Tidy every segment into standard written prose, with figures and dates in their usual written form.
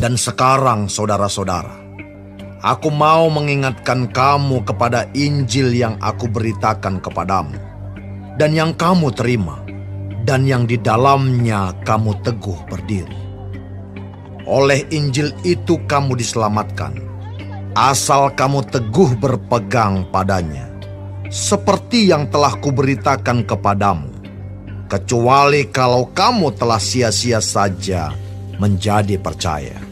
Dan sekarang saudara-saudara, aku mau mengingatkan kamu kepada Injil yang aku beritakan kepadamu, dan yang kamu terima, dan yang di dalamnya kamu teguh berdiri. Oleh Injil itu kamu diselamatkan, asal kamu teguh berpegang padanya, seperti yang telah kuberitakan kepadamu, kecuali kalau kamu telah sia-sia saja menjadi percaya.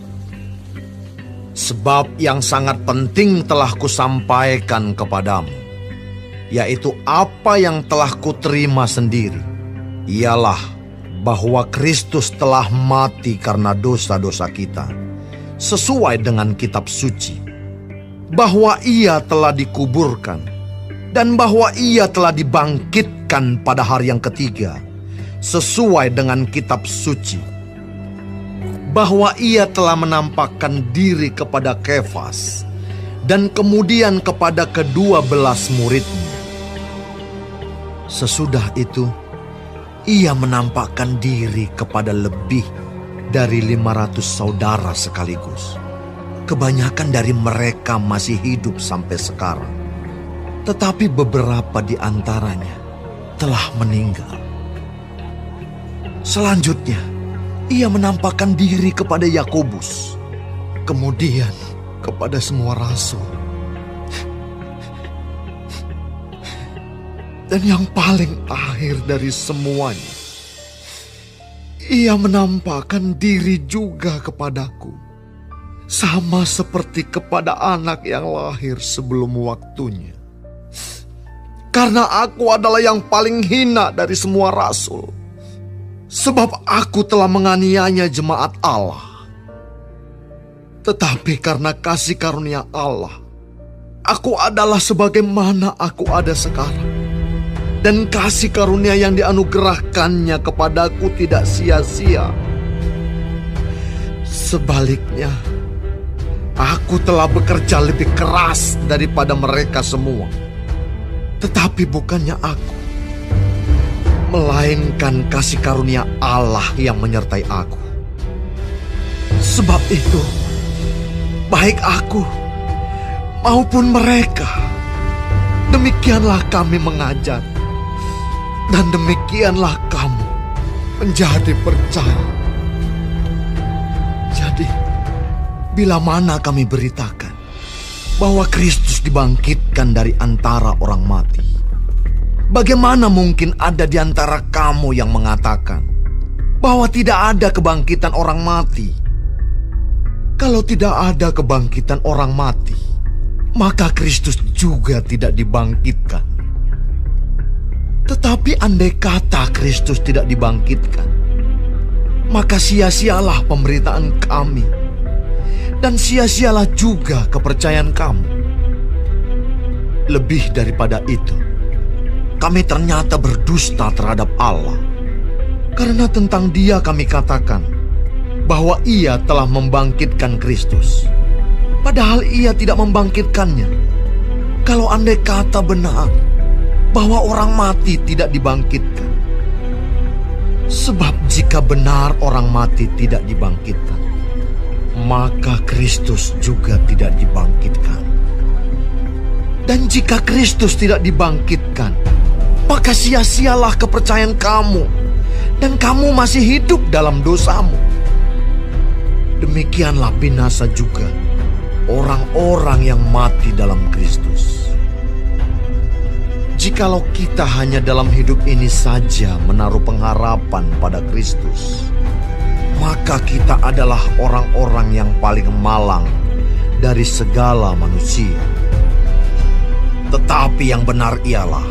Sebab yang sangat penting telah kusampaikan kepadamu, yaitu apa yang telah kuterima sendiri, ialah bahwa Kristus telah mati karena dosa-dosa kita, sesuai dengan kitab suci, bahwa Ia telah dikuburkan, dan bahwa Ia telah dibangkitkan pada hari yang ketiga, sesuai dengan kitab suci, bahwa Ia telah menampakkan diri kepada Kefas, dan kemudian kepada ke-12 muridnya. Sesudah itu, Ia menampakkan diri kepada lebih dari 500 saudara sekaligus. Kebanyakan dari mereka masih hidup sampai sekarang, tetapi beberapa di antaranya telah meninggal. Selanjutnya, Ia menampakkan diri kepada Yakobus, kemudian kepada semua rasul. Dan yang paling akhir dari semuanya, Ia menampakkan diri juga kepadaku, sama seperti kepada anak yang lahir sebelum waktunya. Karena aku adalah yang paling hina dari semua rasul, sebab aku telah menganiaya jemaat Allah. Tetapi karena kasih karunia Allah, aku adalah sebagaimana aku ada sekarang. Dan kasih karunia yang dianugerahkannya kepadaku tidak sia-sia. Sebaliknya, aku telah bekerja lebih keras daripada mereka semua. Tetapi bukannya aku, melainkan kasih karunia Allah yang menyertai aku. Sebab itu, baik aku maupun mereka, demikianlah kami mengajar, dan demikianlah kamu menjadi percaya. Jadi, bila mana kami beritakan bahwa Kristus dibangkitkan dari antara orang mati, bagaimana mungkin ada di antara kamu yang mengatakan bahwa tidak ada kebangkitan orang mati? Kalau tidak ada kebangkitan orang mati, maka Kristus juga tidak dibangkitkan. Tetapi andai kata Kristus tidak dibangkitkan, maka sia-sialah pemberitaan kami, dan sia-sialah juga kepercayaan kamu. Lebih daripada itu, kami ternyata berdusta terhadap Allah, karena tentang Dia kami katakan bahwa Ia telah membangkitkan Kristus, padahal Ia tidak membangkitkannya. Kalau andai kata benar bahwa orang mati tidak dibangkitkan. Sebab jika benar orang mati tidak dibangkitkan, maka Kristus juga tidak dibangkitkan. Dan jika Kristus tidak dibangkitkan, maka sia-sialah kepercayaan kamu, dan kamu masih hidup dalam dosamu. Demikianlah binasa juga orang-orang yang mati dalam Kristus. Jikalau kita hanya dalam hidup ini saja menaruh pengharapan pada Kristus, maka kita adalah orang-orang yang paling malang dari segala manusia. Tetapi yang benar ialah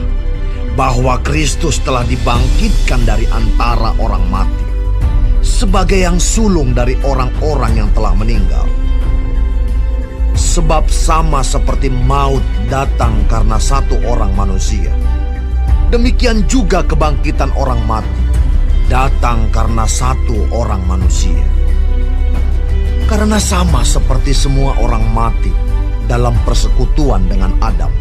bahwa Kristus telah dibangkitkan dari antara orang mati, sebagai yang sulung dari orang-orang yang telah meninggal. Sebab sama seperti maut datang karena satu orang manusia, demikian juga kebangkitan orang mati datang karena satu orang manusia. Karena sama seperti semua orang mati dalam persekutuan dengan Adam,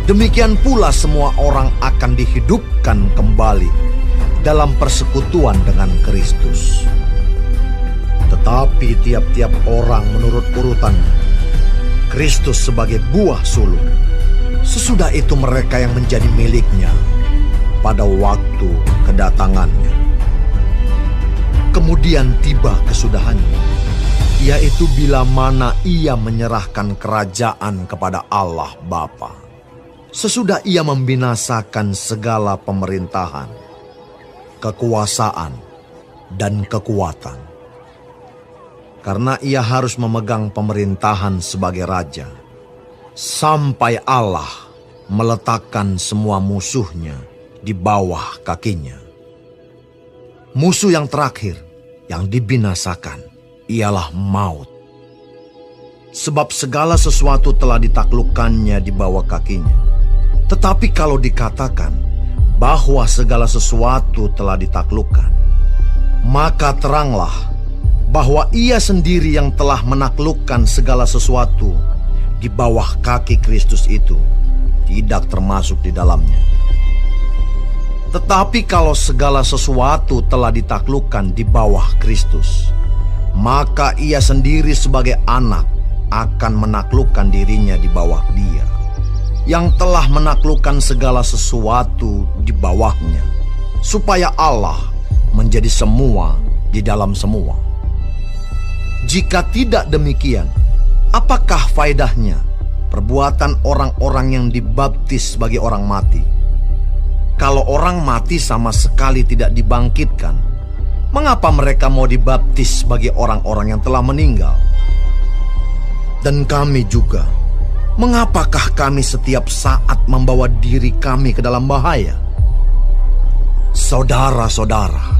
demikian pula semua orang akan dihidupkan kembali dalam persekutuan dengan Kristus. Tetapi tiap-tiap orang menurut urutannya. Kristus sebagai buah sulung. Sesudah itu mereka yang menjadi miliknya pada waktu kedatangannya. Kemudian tiba kesudahannya, yaitu bila mana ia menyerahkan kerajaan kepada Allah Bapa. Sesudah ia membinasakan segala pemerintahan, kekuasaan, dan kekuatan. Karena ia harus memegang pemerintahan sebagai raja, sampai Allah meletakkan semua musuhnya di bawah kakinya. Musuh yang terakhir yang dibinasakan ialah maut. Sebab segala sesuatu telah ditaklukkannya di bawah kakinya. Tetapi kalau dikatakan bahwa segala sesuatu telah ditaklukkan, maka teranglah bahwa ia sendiri yang telah menaklukkan segala sesuatu di bawah kaki Kristus itu tidak termasuk di dalamnya. Tetapi kalau segala sesuatu telah ditaklukkan di bawah Kristus, maka ia sendiri sebagai anak akan menaklukkan dirinya di bawah Dia, yang telah menaklukkan segala sesuatu di bawahnya, supaya Allah menjadi semua di dalam semua. Jika tidak demikian, apakah faedahnya perbuatan orang-orang yang dibaptis sebagai orang mati? Kalau orang mati sama sekali tidak dibangkitkan, mengapa mereka mau dibaptis sebagai orang-orang yang telah meninggal? Dan kami juga, mengapakah kami setiap saat membawa diri kami ke dalam bahaya? Saudara-saudara,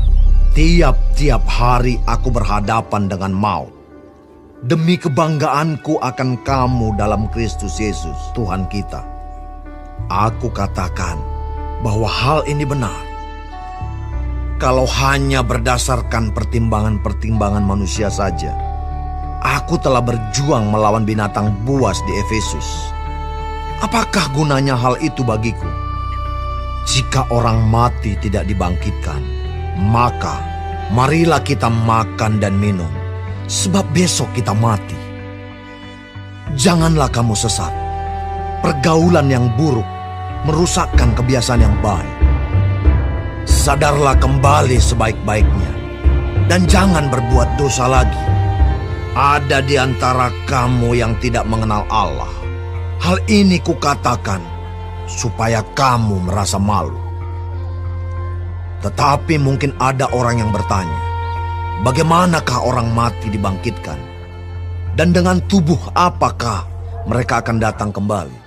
tiap-tiap hari aku berhadapan dengan maut, demi kebanggaanku akan kamu dalam Kristus Yesus, Tuhan kita. Aku katakan bahwa hal ini benar. Kalau hanya berdasarkan pertimbangan-pertimbangan manusia saja, aku telah berjuang melawan binatang buas di Efesus. Apakah gunanya hal itu bagiku? Jika orang mati tidak dibangkitkan, maka marilah kita makan dan minum, sebab besok kita mati. Janganlah kamu sesat. Pergaulan yang buruk merusakkan kebiasaan yang baik. Sadarlah kembali sebaik-baiknya, dan jangan berbuat dosa lagi. Ada di antara kamu yang tidak mengenal Allah. Hal ini kukatakan supaya kamu merasa malu. Tetapi mungkin ada orang yang bertanya, bagaimanakah orang mati dibangkitkan? Dan dengan tubuh apakah mereka akan datang kembali?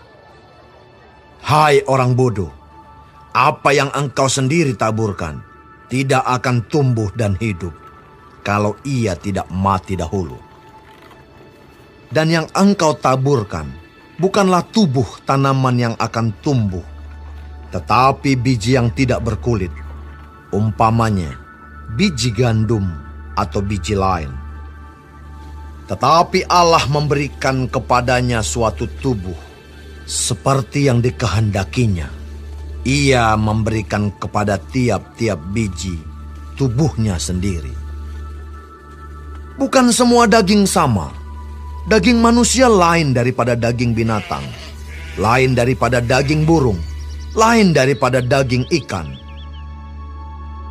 Hai orang bodoh, apa yang engkau sendiri taburkan tidak akan tumbuh dan hidup kalau ia tidak mati dahulu. Dan yang engkau taburkan bukanlah tubuh tanaman yang akan tumbuh, tetapi biji yang tidak berkulit, umpamanya biji gandum atau biji lain. Tetapi Allah memberikan kepadanya suatu tubuh seperti yang dikehendakinya. Ia memberikan kepada tiap-tiap biji tubuhnya sendiri. Bukan semua daging sama. Daging manusia lain daripada daging binatang, lain daripada daging burung, lain daripada daging ikan.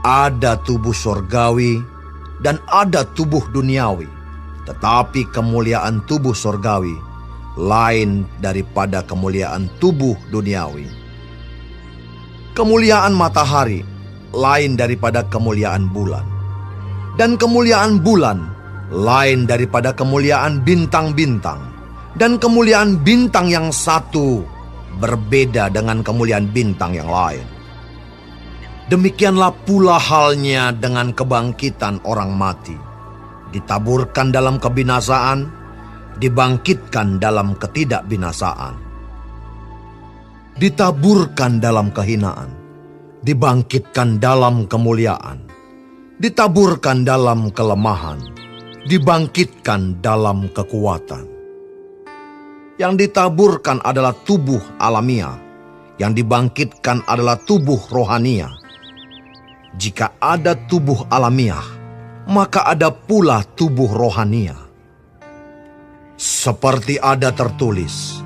Ada tubuh sorgawi dan ada tubuh duniawi, tetapi kemuliaan tubuh sorgawi lain daripada kemuliaan tubuh duniawi. Kemuliaan matahari lain daripada kemuliaan bulan, dan kemuliaan bulan lain daripada kemuliaan bintang-bintang, dan kemuliaan bintang yang satu berbeda dengan kemuliaan bintang yang lain. Demikianlah pula halnya dengan kebangkitan orang mati. Ditaburkan dalam kebinasaan, dibangkitkan dalam ketidakbinasaan. Ditaburkan dalam kehinaan, dibangkitkan dalam kemuliaan. Ditaburkan dalam kelemahan, dibangkitkan dalam kekuatan. Yang ditaburkan adalah tubuh alamiah, yang dibangkitkan adalah tubuh rohania. Jika ada tubuh alamiah, maka ada pula tubuh rohania. Seperti ada tertulis,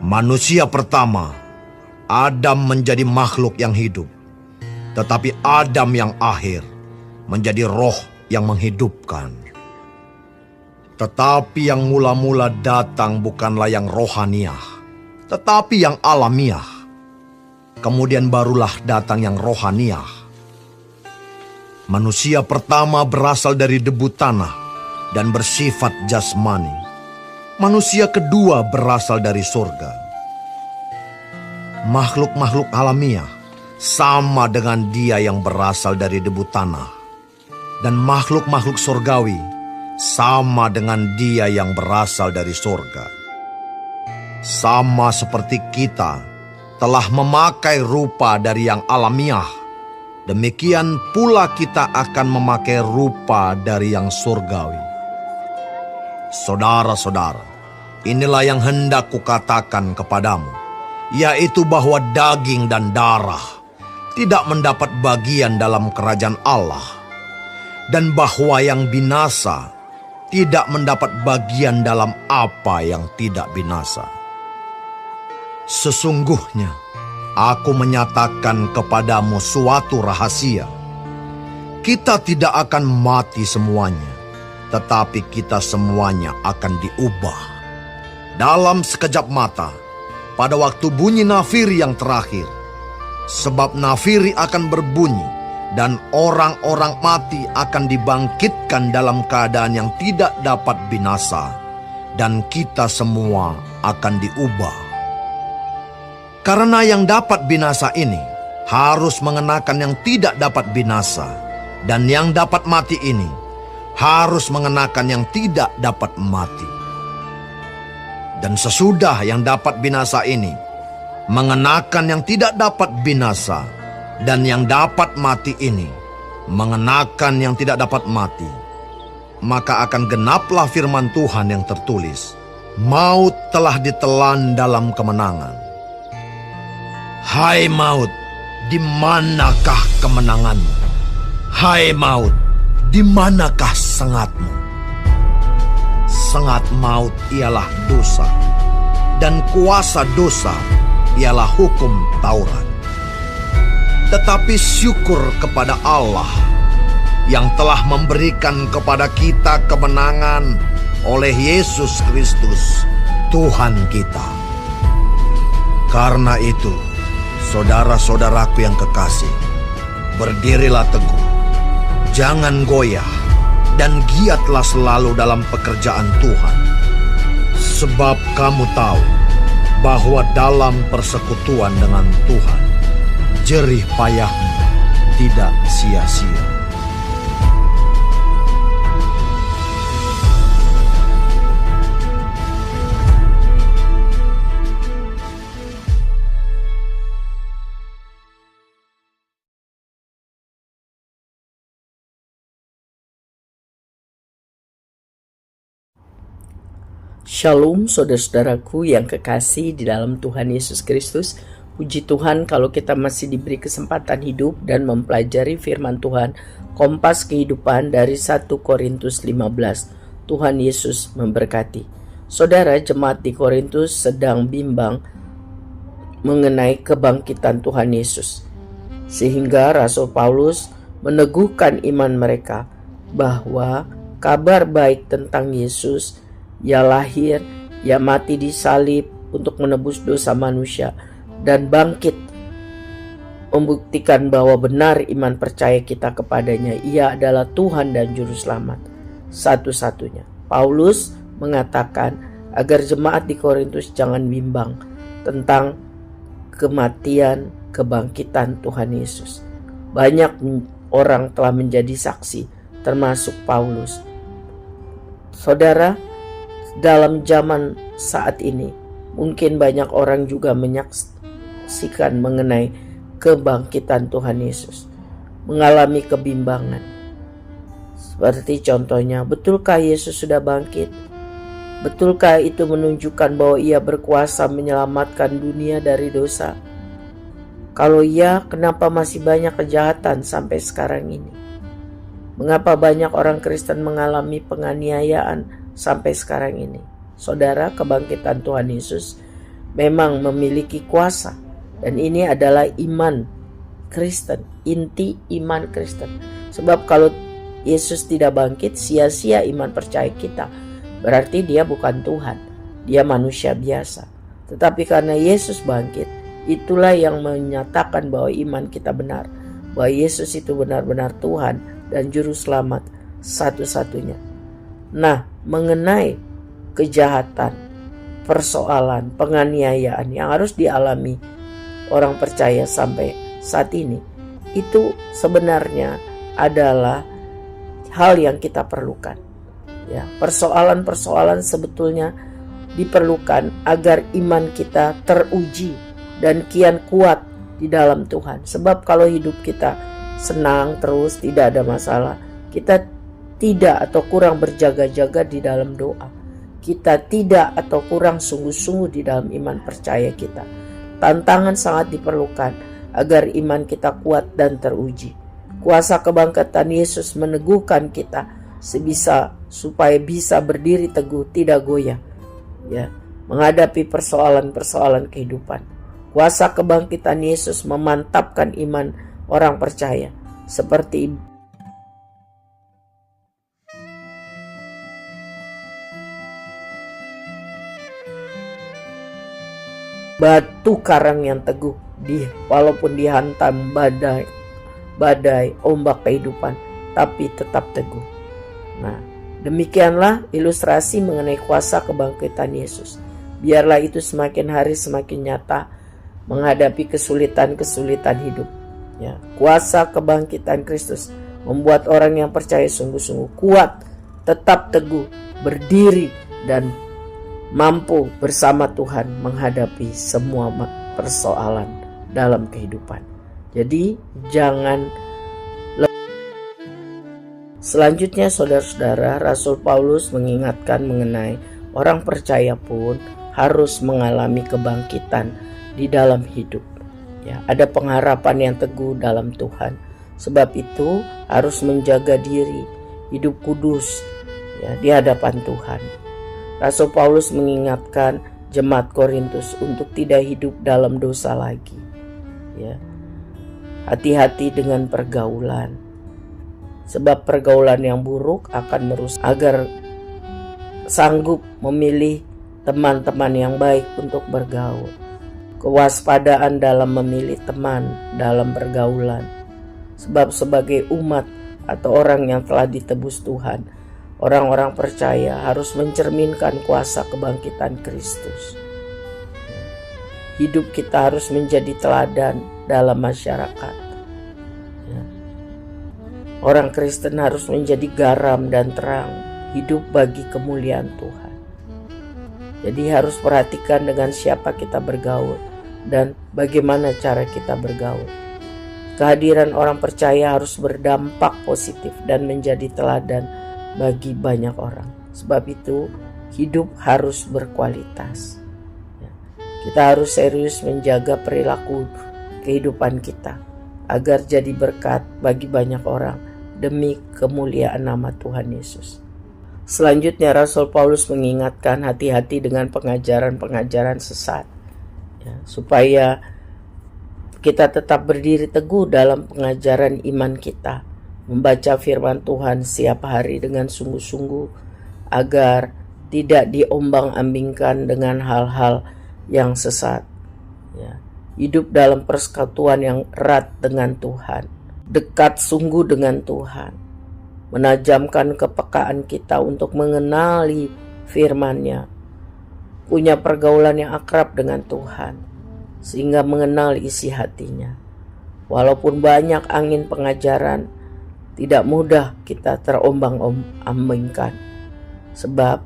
manusia pertama, Adam menjadi makhluk yang hidup, tetapi Adam yang akhir menjadi roh yang menghidupkan. Tetapi yang mula-mula datang bukanlah yang rohaniah, tetapi yang alamiah. Kemudian barulah datang yang rohaniah. Manusia pertama berasal dari debu tanah dan bersifat jasmani. Manusia kedua berasal dari surga. Makhluk-makhluk alamiah sama dengan dia yang berasal dari debu tanah. Dan makhluk-makhluk surgawi sama dengan dia yang berasal dari surga. Sama seperti kita telah memakai rupa dari yang alamiah, demikian pula kita akan memakai rupa dari yang surgawi. Saudara-saudara, inilah yang hendak kukatakan kepadamu, yaitu bahwa daging dan darah tidak mendapat bagian dalam kerajaan Allah, dan bahwa yang binasa tidak mendapat bagian dalam apa yang tidak binasa. Sesungguhnya, aku menyatakan kepadamu suatu rahasia. Kita tidak akan mati semuanya, tetapi kita semuanya akan diubah. Dalam sekejap mata, pada waktu bunyi nafiri yang terakhir. Sebab nafiri akan berbunyi, dan orang-orang mati akan dibangkitkan dalam keadaan yang tidak dapat binasa, dan kita semua akan diubah. Karena yang dapat binasa ini harus mengenakan yang tidak dapat binasa, dan yang dapat mati ini harus mengenakan yang tidak dapat mati. Dan sesudah yang dapat binasa ini mengenakan yang tidak dapat binasa, dan yang dapat mati ini mengenakan yang tidak dapat mati, maka akan genaplah firman Tuhan yang tertulis, maut telah ditelan dalam kemenangan. Hai maut, di manakah kemenanganmu? Hai maut, di manakah sengatmu? Sengat maut ialah dosa, dan kuasa dosa ialah hukum Taurat. Tetapi syukur kepada Allah yang telah memberikan kepada kita kemenangan oleh Yesus Kristus, Tuhan kita. Karena itu, saudara-saudaraku yang kekasih, berdirilah teguh, jangan goyah, dan giatlah selalu dalam pekerjaan Tuhan. Sebab kamu tahu bahwa dalam persekutuan dengan Tuhan, jerih payahmu tidak sia-sia. Shalom saudara-saudaraku yang kekasih di dalam Tuhan Yesus Kristus. Puji Tuhan kalau kita masih diberi kesempatan hidup dan mempelajari firman Tuhan. Kompas kehidupan dari 1 Korintus 15. Tuhan Yesus memberkati. Saudara, jemaat di Korintus sedang bimbang mengenai kebangkitan Tuhan Yesus. Sehingga Rasul Paulus meneguhkan iman mereka bahwa kabar baik tentang Yesus, ia lahir, ia mati di salib untuk menebus dosa manusia, dan bangkit, membuktikan bahwa benar iman percaya kita kepadanya. Ia adalah Tuhan dan Juru Selamat satu-satunya. Paulus mengatakan agar jemaat di Korintus jangan bimbang tentang kematian, kebangkitan Tuhan Yesus. Banyak orang telah menjadi saksi, termasuk Paulus. Saudara, dalam zaman saat ini, mungkin banyak orang juga menyaksikan mengenai kebangkitan Tuhan Yesus, mengalami kebimbangan. Seperti contohnya, betulkah Yesus sudah bangkit? Betulkah itu menunjukkan bahwa ia berkuasa menyelamatkan dunia dari dosa? Kalau iya, kenapa masih banyak kejahatan sampai sekarang ini? Mengapa banyak orang Kristen mengalami penganiayaan sampai sekarang ini? Saudara, kebangkitan Tuhan Yesus memang memiliki kuasa, dan ini adalah iman Kristen, inti iman Kristen. Sebab kalau Yesus tidak bangkit, sia-sia iman percaya kita. Berarti dia bukan Tuhan, dia manusia biasa. Tetapi karena Yesus bangkit, itulah yang menyatakan bahwa iman kita benar, bahwa Yesus itu benar-benar Tuhan dan Juru Selamat satu-satunya. Nah, mengenai kejahatan, persoalan, penganiayaan yang harus dialami orang percaya sampai saat ini, itu sebenarnya adalah hal yang kita perlukan. Ya, persoalan-persoalan sebetulnya diperlukan agar iman kita teruji dan kian kuat di dalam Tuhan. Sebab kalau hidup kita senang terus, tidak ada masalah, kita tidak atau kurang berjaga-jaga di dalam doa, kita tidak atau kurang sungguh-sungguh di dalam iman percaya kita. Tantangan sangat diperlukan agar iman kita kuat dan teruji. Kuasa kebangkitan Yesus meneguhkan kita supaya bisa berdiri teguh, tidak goyah, ya, menghadapi persoalan-persoalan kehidupan. Kuasa kebangkitan Yesus memantapkan iman orang percaya seperti batu karang yang teguh, walaupun dihantam badai ombak kehidupan, tapi tetap teguh. Nah, demikianlah ilustrasi mengenai kuasa kebangkitan Yesus. Biarlah itu semakin hari semakin nyata menghadapi kesulitan-kesulitan hidup. Ya, kuasa kebangkitan Kristus membuat orang yang percaya sungguh-sungguh kuat, tetap teguh, berdiri, dan mampu bersama Tuhan menghadapi semua persoalan dalam kehidupan. Jadi jangan. Selanjutnya, saudara-saudara, Rasul Paulus mengingatkan mengenai orang percaya pun harus mengalami kebangkitan di dalam hidup. Ya, ada pengharapan yang teguh dalam Tuhan. Sebab itu harus menjaga diri, hidup kudus, ya, di hadapan Tuhan. Rasul Paulus mengingatkan jemaat Korintus untuk tidak hidup dalam dosa lagi. Ya, hati-hati dengan pergaulan. Sebab pergaulan yang buruk akan merusak, agar sanggup memilih teman-teman yang baik untuk bergaul. Kewaspadaan dalam memilih teman dalam pergaulan. Sebab sebagai umat atau orang yang telah ditebus Tuhan, orang-orang percaya harus mencerminkan kuasa kebangkitan Kristus. Hidup kita harus menjadi teladan dalam masyarakat. Orang Kristen harus menjadi garam dan terang hidup bagi kemuliaan Tuhan. Jadi harus perhatikan dengan siapa kita bergaul dan bagaimana cara kita bergaul. Kehadiran orang percaya harus berdampak positif dan menjadi teladan bagi banyak orang. Sebab itu hidup harus berkualitas. Kita harus serius menjaga perilaku kehidupan kita agar jadi berkat bagi banyak orang demi kemuliaan nama Tuhan Yesus. Selanjutnya, Rasul Paulus mengingatkan hati-hati dengan pengajaran-pengajaran sesat, ya, supaya kita tetap berdiri teguh dalam pengajaran iman kita, membaca firman Tuhan setiap hari dengan sungguh-sungguh agar tidak diombang-ambingkan dengan hal-hal yang sesat, ya. Hidup dalam persekutuan yang erat dengan Tuhan, dekat sungguh dengan Tuhan, menajamkan kepekaan kita untuk mengenali firman-Nya, punya pergaulan yang akrab dengan Tuhan, sehingga mengenal isi hatinya. Walaupun banyak angin pengajaran, tidak mudah kita terombang-ambingkan, sebab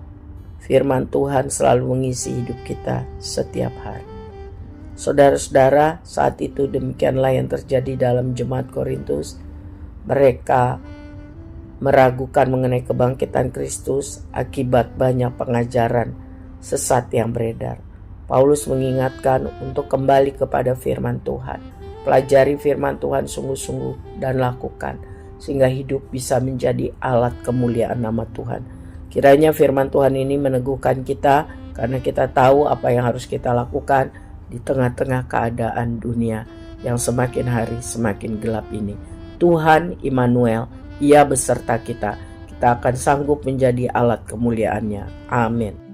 firman Tuhan selalu mengisi hidup kita setiap hari. Saudara-saudara, saat itu demikianlah yang terjadi dalam jemaat Korintus. Mereka meragukan mengenai kebangkitan Kristus akibat banyak pengajaran sesat yang beredar. Paulus mengingatkan untuk kembali kepada firman Tuhan. Pelajari firman Tuhan sungguh-sungguh dan lakukan. sehingga hidup bisa menjadi alat kemuliaan nama Tuhan. Kiranya firman Tuhan ini meneguhkan kita, karena kita tahu apa yang harus kita lakukan di tengah-tengah keadaan dunia yang semakin hari semakin gelap ini. Tuhan Immanuel, Ia beserta kita. Kita akan sanggup menjadi alat kemuliaan-Nya. Amin.